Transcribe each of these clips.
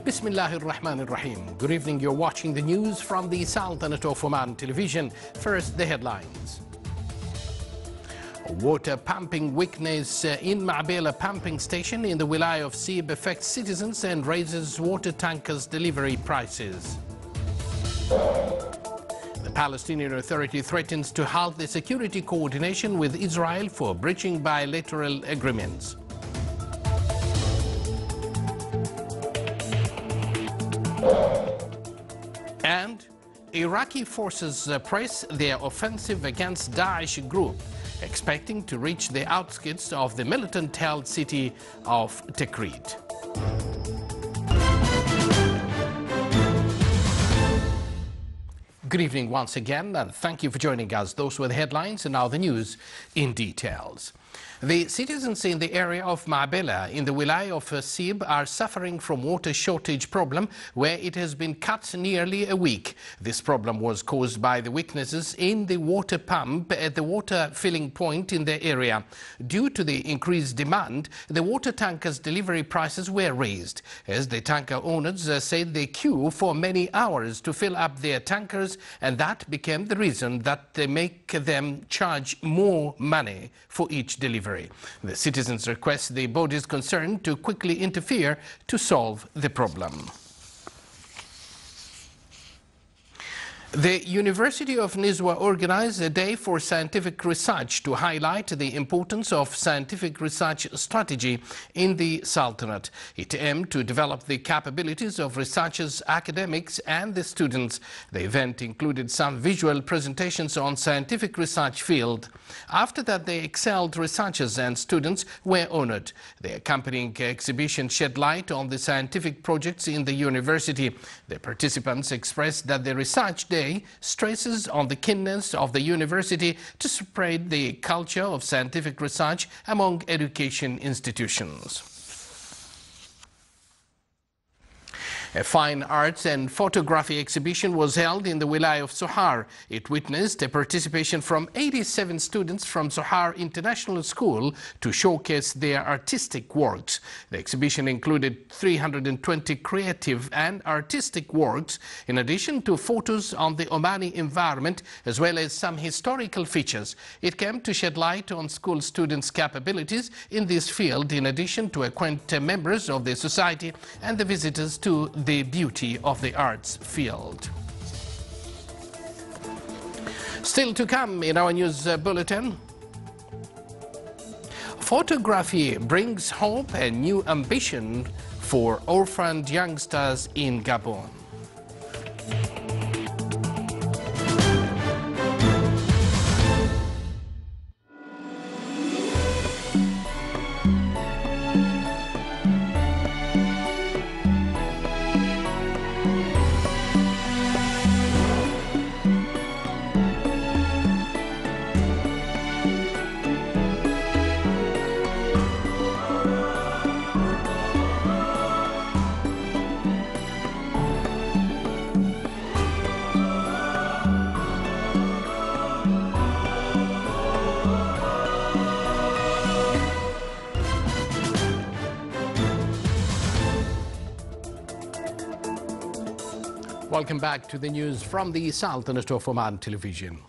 Bismillahir Rahmanir Rahim. Good evening. You're watching the news from the Sultanate of Oman television. First, the headlines. Water pumping weakness in Ma'bela pumping station in the Wilaya of Sib affects citizens and raises water tankers delivery prices. The Palestinian Authority threatens to halt the security coordination with Israel for breaching bilateral agreements. And Iraqi forces press their offensive against Daesh group, expecting to reach the outskirts of the militant-held city of Tikrit. Good evening once again, and thank you for joining us. Those were the headlines, and now the news in details. The citizens in the area of Ma'bela in the Wilaya of Sib are suffering from water shortage problem where it has been cut nearly a week. This problem was caused by the weaknesses in the water pump at the water filling point in the area. Due to the increased demand, the water tankers' delivery prices were raised, as the tanker owners said they queue for many hours to fill up their tankers, and that became the reason that they make them charge more money for each delivery. The citizens request the bodies concerned to quickly interfere to solve the problem. The University of Nizwa organized a day for scientific research to highlight the importance of scientific research strategy in the Sultanate. It aimed to develop the capabilities of researchers, academics and the students. The event included some visual presentations on scientific research field. After that, the excelled researchers and students were honored. The accompanying exhibition shed light on the scientific projects in the university. The participants expressed that the research day stresses on the keenness of the university to spread the culture of scientific research among education institutions. A fine arts and photography exhibition was held in the Wilaya of Sohar. It witnessed a participation from 87 students from Sohar International School to showcase their artistic works. The exhibition included 320 creative and artistic works, in addition to photos on the Omani environment, as well as some historical features. It came to shed light on school students' capabilities in this field, in addition to acquaint members of the society and the visitors to the beauty of the arts field. Still to come in our news bulletin. Photography brings hope and new ambition for orphaned youngsters in Gabon. Welcome back to the news from the Sultanate of Oman television.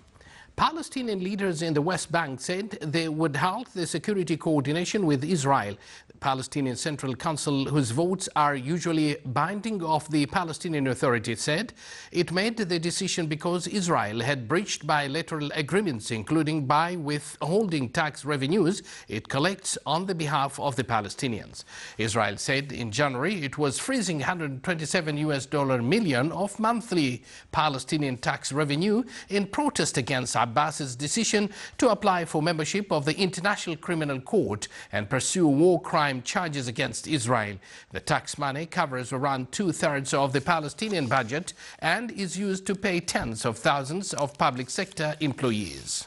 Palestinian leaders in the West Bank said they would halt the security coordination with Israel. The Palestinian Central Council, whose votes are usually binding of the Palestinian Authority, said it made the decision because Israel had breached bilateral agreements, including by withholding tax revenues it collects on the behalf of the Palestinians. Israel said in January it was freezing $127 million of monthly Palestinian tax revenue in protest against Abbas's decision to apply for membership of the International Criminal Court and pursue war crime charges against Israel. The tax money covers around 2/3 of the Palestinian budget and is used to pay tens of thousands of public sector employees.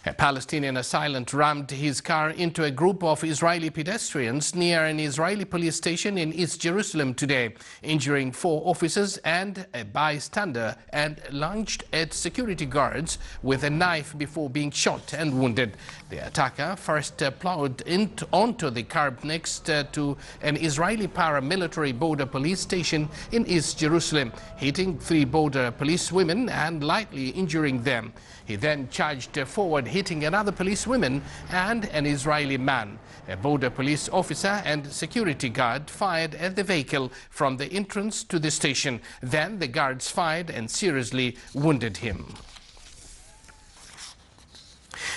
A Palestinian assailant rammed his car into a group of Israeli pedestrians near an Israeli police station in East Jerusalem today, injuring 4 officers and a bystander, and lunged at security guards with a knife before being shot and wounded. The attacker first plowed onto the curb next to an Israeli paramilitary border police station in East Jerusalem, hitting 3 border police women and lightly injuring them. He then charged forward, hitting another policewoman and an Israeli man. A border police officer and security guard fired at the vehicle from the entrance to the station. Then the guards fired and seriously wounded him.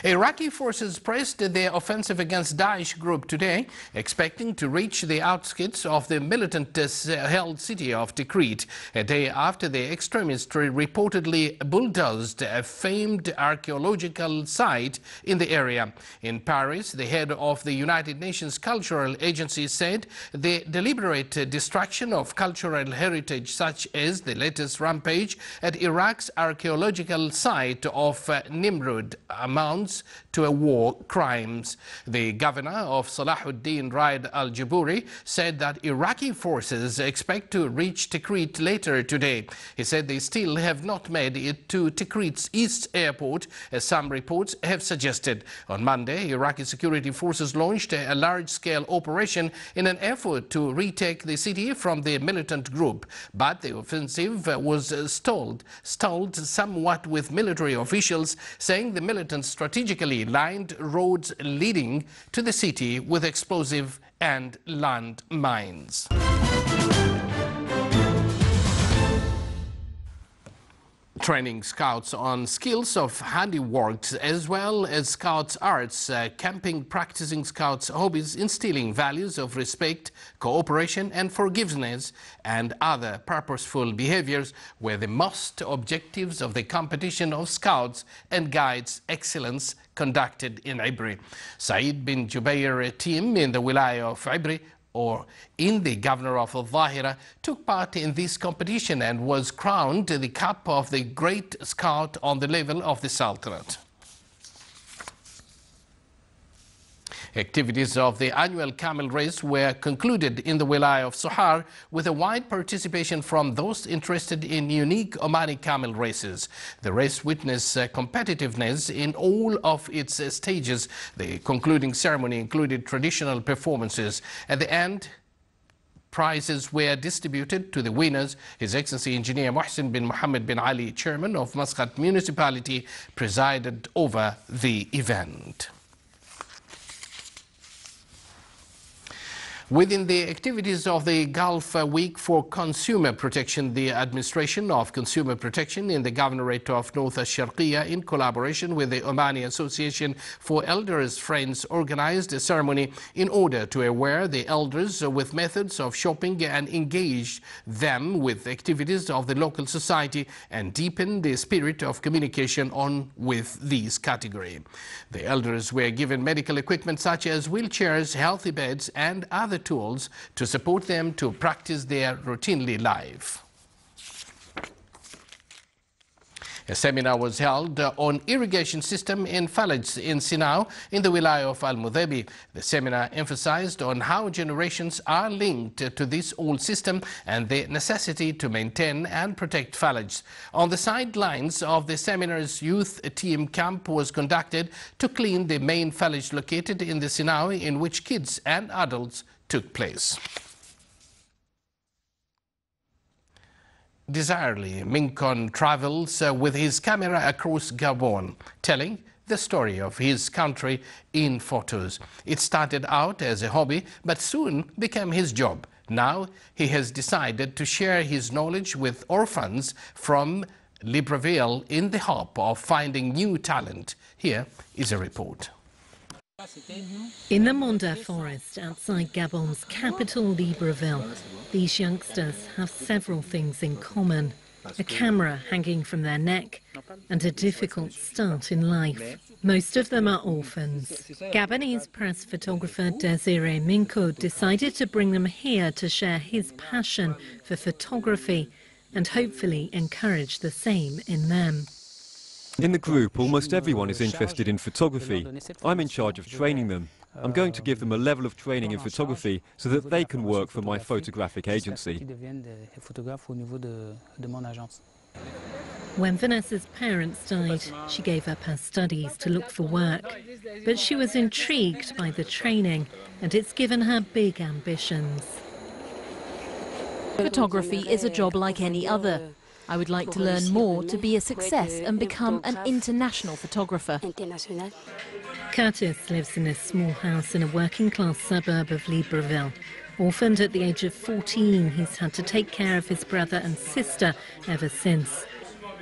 Iraqi forces pressed their offensive against Daesh group today, expecting to reach the outskirts of the militant-held city of Tikrit, a day after the extremists reportedly bulldozed a famed archaeological site in the area. In Paris, the head of the United Nations Cultural Agency said the deliberate destruction of cultural heritage, such as the latest rampage at Iraq's archaeological site of Nimrud, amounts to a war crimes. The governor of Salahuddin Raid al-Jaburi said that Iraqi forces expect to reach Tikrit later today. He said they still have not made it to Tikrit's east airport, as some reports have suggested. On Monday, Iraqi security forces launched a large-scale operation in an effort to retake the city from the militant group, but the offensive was stalled somewhat, with military officials saying the militants strategically lined roads leading to the city with explosive and land mines. Training scouts on skills of handiworks as well as scouts arts, camping, practicing scouts hobbies, instilling values of respect, cooperation and forgiveness and other purposeful behaviors were the most objectives of the competition of scouts and guides excellence conducted in Ibri. Saeed bin Jubair team in the Wilaya of Ibri, or in the governor of Al-Zahira, took part in this competition and was crowned the cup of the Great Scout on the level of the Sultanate. Activities of the annual camel race were concluded in the Wilaya of Sohar with a wide participation from those interested in unique Omani camel races. The race witnessed competitiveness in all of its stages. The concluding ceremony included traditional performances. At the end, prizes were distributed to the winners. His Excellency Engineer Mohsin bin Mohammed bin Ali, Chairman of Muscat Municipality, presided over the event. Within the activities of the Gulf Week for Consumer Protection, the Administration of Consumer Protection in the Governorate of North Al-Sharqiyya, in collaboration with the Omani Association for Elders Friends, organized a ceremony in order to aware the elders with methods of shopping and engage them with activities of the local society and deepen the spirit of communication on with these category. The elders were given medical equipment such as wheelchairs, healthy beds and other tools to support them to practice their routinely life. A seminar was held on irrigation system in Falaj in Sinau in the Wilaya of Al-Mudhabi. The seminar emphasized on how generations are linked to this old system and the necessity to maintain and protect Falaj. On the sidelines of the seminar's youth team camp was conducted to clean the main Falaj located in the Sinau, in which kids and adults took place. Desirely, Minkon travels with his camera across Gabon, telling the story of his country in photos. It started out as a hobby, but soon became his job. Now he has decided to share his knowledge with orphans from Libreville in the hope of finding new talent. Here is a report. In the Monda forest outside Gabon's capital, Libreville, these youngsters have several things in common: a camera hanging from their neck and a difficult start in life. Most of them are orphans. Gabonese press photographer Desiree Minko decided to bring them here to share his passion for photography and hopefully encourage the same in them. In the group, almost everyone is interested in photography. I'm in charge of training them. I'm going to give them a level of training in photography so that they can work for my photographic agency. When Vanessa's parents died, she gave up her studies to look for work. But she was intrigued by the training, and it's given her big ambitions. Photography is a job like any other. I would like to learn more to be a success and become an international photographer. Curtis lives in a small house in a working-class suburb of Libreville. Orphaned at the age of 14, he's had to take care of his brother and sister ever since.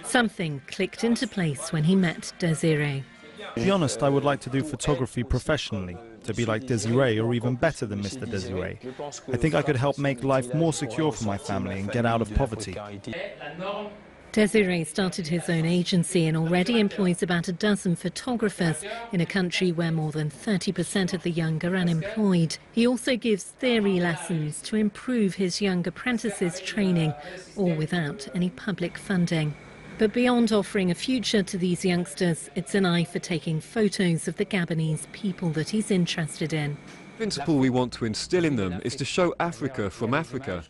Something clicked into place when he met Desiree. To be honest, I would like to do photography professionally, to be like Desiree or even better than Mr. Desiree. I think I could help make life more secure for my family and get out of poverty. Desiree started his own agency and already employs about a dozen photographers in a country where more than 30% of the young are unemployed. He also gives theory lessons to improve his young apprentices' training, all without any public funding. But beyond offering a future to these youngsters, it's an eye for taking photos of the Gabonese people that he's interested in. The principle we want to instill in them is to show Africa from Africa.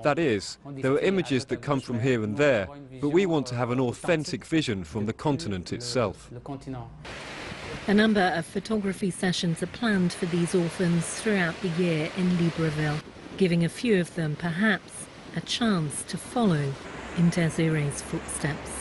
That is, there are images that come from here and there, but we want to have an authentic vision from the continent itself. A number of photography sessions are planned for these orphans throughout the year in Libreville, giving a few of them, perhaps, a chance to follow in Desiree's footsteps.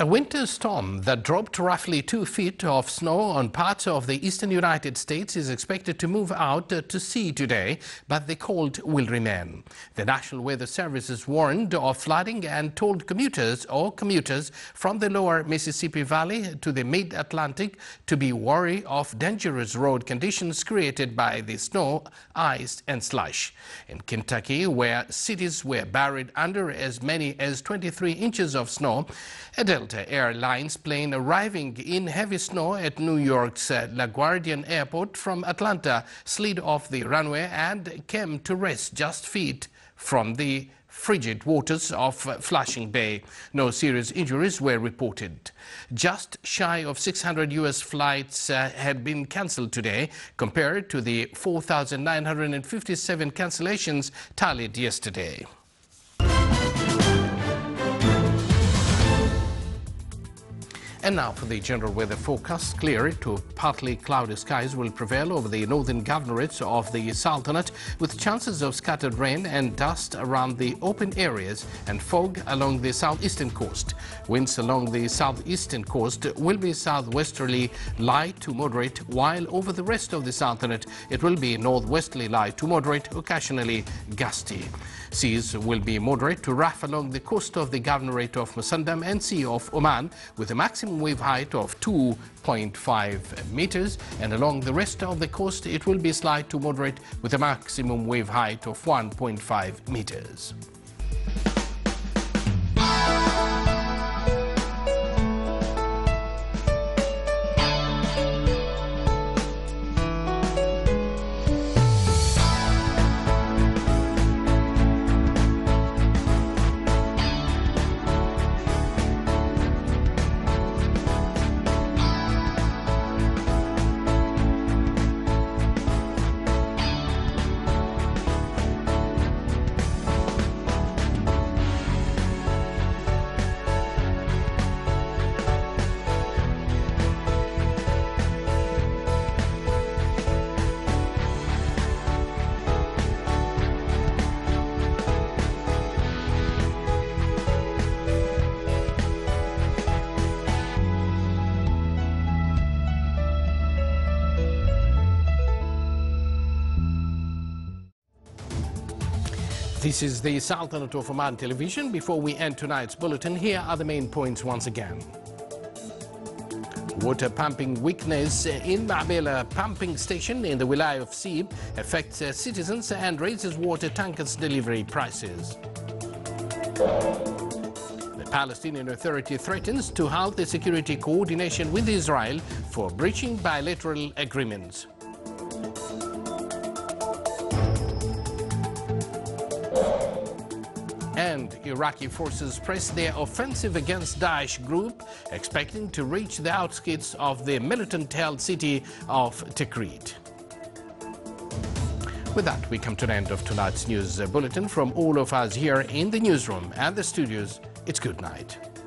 A winter storm that dropped roughly 2 feet of snow on parts of the eastern United States is expected to move out to sea today, but the cold will remain. The National Weather Service has warned of flooding and told commuters from the lower Mississippi Valley to the mid-Atlantic to be wary of dangerous road conditions created by the snow, ice and slush. In Kentucky, where cities were buried under as many as 23 inches of snow, a Delta Airlines plane arriving in heavy snow at New York's LaGuardia Airport from Atlanta slid off the runway and came to rest just feet from the frigid waters of Flushing Bay. No serious injuries were reported. Just shy of 600 U.S. flights had been cancelled today, compared to the 4,957 cancellations tallied yesterday. And now for the general weather forecast. Clear to partly cloudy skies will prevail over the northern governorates of the Sultanate, with chances of scattered rain and dust around the open areas and fog along the southeastern coast. Winds along the southeastern coast will be southwesterly light to moderate, while over the rest of the Sultanate it will be northwesterly light to moderate, occasionally gusty. Seas will be moderate to rough along the coast of the Governorate of Musandam and Sea of Oman, with a maximum wave height of 2.5 meters, and along the rest of the coast it will be slight to moderate with a maximum wave height of 1.5 meters. This is the Sultanate of Oman television. Before we end tonight's bulletin, here are the main points once again. Water pumping weakness in Ma'bela pumping station in the Wilaya of Sib affects citizens and raises water tankers delivery prices. The Palestinian Authority threatens to halt the security coordination with Israel for breaching bilateral agreements. And Iraqi forces press their offensive against Daesh group, expecting to reach the outskirts of the militant-held city of Tikrit. With that, we come to the end of tonight's news bulletin. From all of us here in the newsroom and the studios, it's good night.